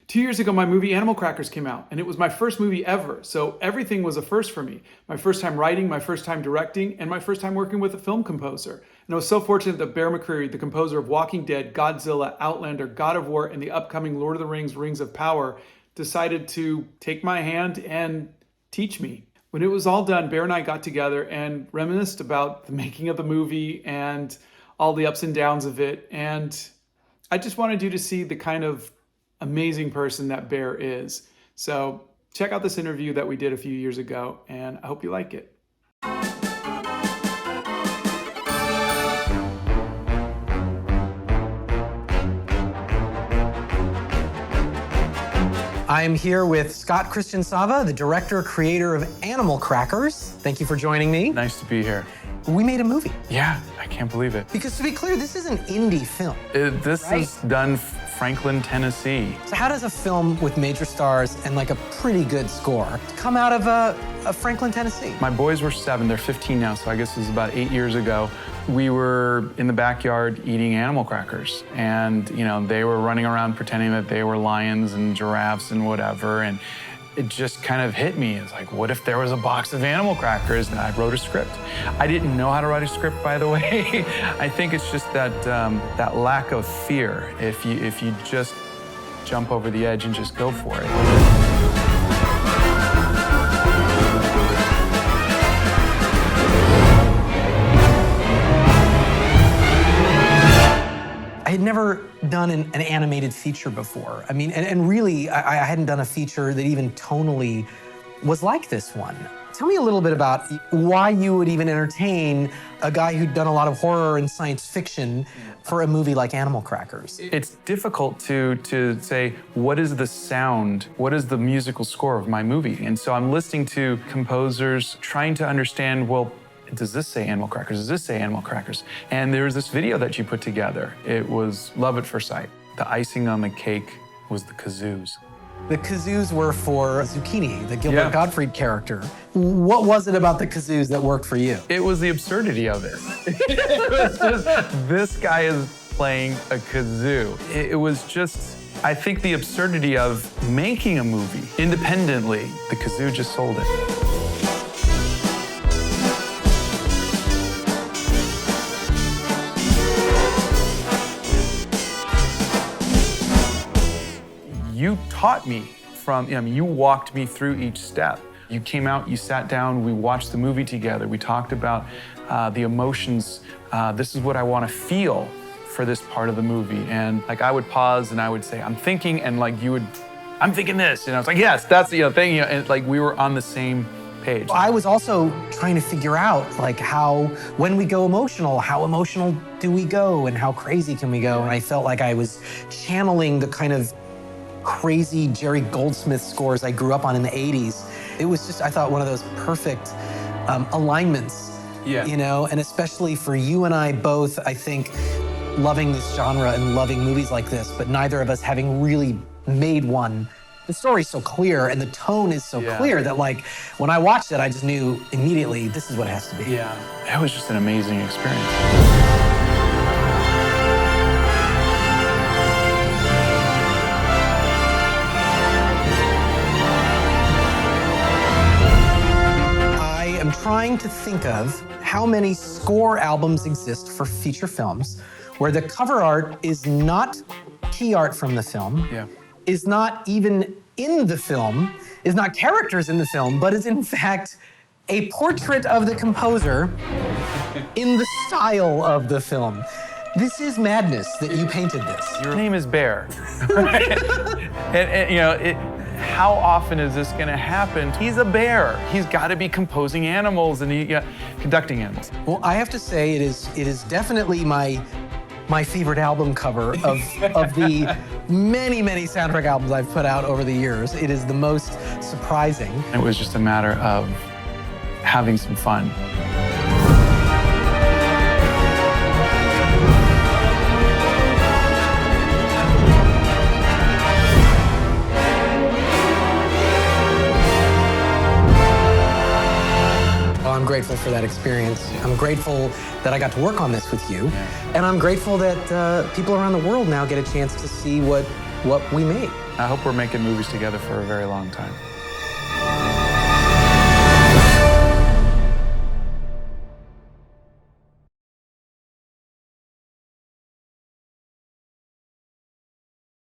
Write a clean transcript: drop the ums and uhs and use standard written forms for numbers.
2 years ago, my movie Animal Crackers came out, and it was my first movie ever. So everything was a first for me. My first time writing, my first time directing, and my first time working with a film composer. And I was so fortunate that Bear McCreary, the composer of Walking Dead, Godzilla, Outlander, God of War, and the upcoming Lord of the Rings, Rings of Power, decided to take my hand and teach me. When it was all done, Bear and I got together and reminisced about the making of the movie and all the ups and downs of it. And I just wanted you to see the kind of amazing person that Bear is. So check out this interview that we did a few years ago, and I hope you like it. I am here with Scott Christian Sava, the director, creator of Animal Crackers. Thank you for joining me. Nice to be here. We made a movie. Yeah, I can't believe it. Because to be clear, this is an indie film. This is done Franklin, Tennessee. So how does a film with major stars and like a pretty good score come out of Franklin, Tennessee? My boys were 7, they're 15 now, so I guess it was about 8 years ago. We were in the backyard eating animal crackers, and you know, they were running around pretending that they were lions and giraffes and whatever, and it just kind of hit me. It's like, what if there was a box of animal crackers? And I wrote a script. I didn't know how to write a script, by the way. I think it's just that that lack of fear. If you just jump over the edge and just go for it. I had never done an animated feature before. I mean, and really, I hadn't done a feature that even tonally was like this one. Tell me a little bit about why you would even entertain a guy who'd done a lot of horror and science fiction for a movie like Animal Crackers. It's difficult to say, what is the sound, what is the musical score of my movie? And so I'm listening to composers, trying to understand, well, does this say Animal Crackers? Does this say Animal Crackers? And there was this video that you put together. It was love at first sight. The icing on the cake was the kazoos. The kazoos were for Zucchini, the Gilbert Gottfried character. What was it about the kazoos that worked for you? It was the absurdity of it. It was just, this guy is playing a kazoo. It was just, I think, the absurdity of making a movie independently. The kazoo just sold it. You taught me you walked me through each step. You came out, you sat down, we watched the movie together. We talked about the emotions. This is what I want to feel for this part of the movie. And like I would pause and I would say, I'm thinking, and like you would, I'm thinking this. And I was like, yes, that's the thing. And like we were on the same page. I was also trying to figure out like when we go emotional, how emotional do we go and how crazy can we go? And I felt like I was channeling the kind of crazy Jerry Goldsmith scores I grew up on in the 80s. It was just, I thought, one of those perfect alignments, you know, and especially for you and I both, I think, loving this genre and loving movies like this, but neither of us having really made one. The story's so clear and the tone is so clear that like, when I watched it, I just knew immediately this is what it has to be. Yeah, that was just an amazing experience. I'm trying to think of how many score albums exist for feature films where the cover art is not key art from the film, is not even in the film, is not characters in the film, but is in fact a portrait of the composer in the style of the film. This is madness that you painted this. Your name is Bear, right? and you know, how often is this gonna happen? He's a bear. He's gotta be composing animals and conducting animals. Well, I have to say it is definitely my favorite album cover of the many, many soundtrack albums I've put out over the years. It is the most surprising. It was just a matter of having some fun. I'm grateful for that experience. I'm grateful that I got to work on this with you. And I'm grateful that people around the world now get a chance to see what what we made. I hope we're making movies together for a very long time.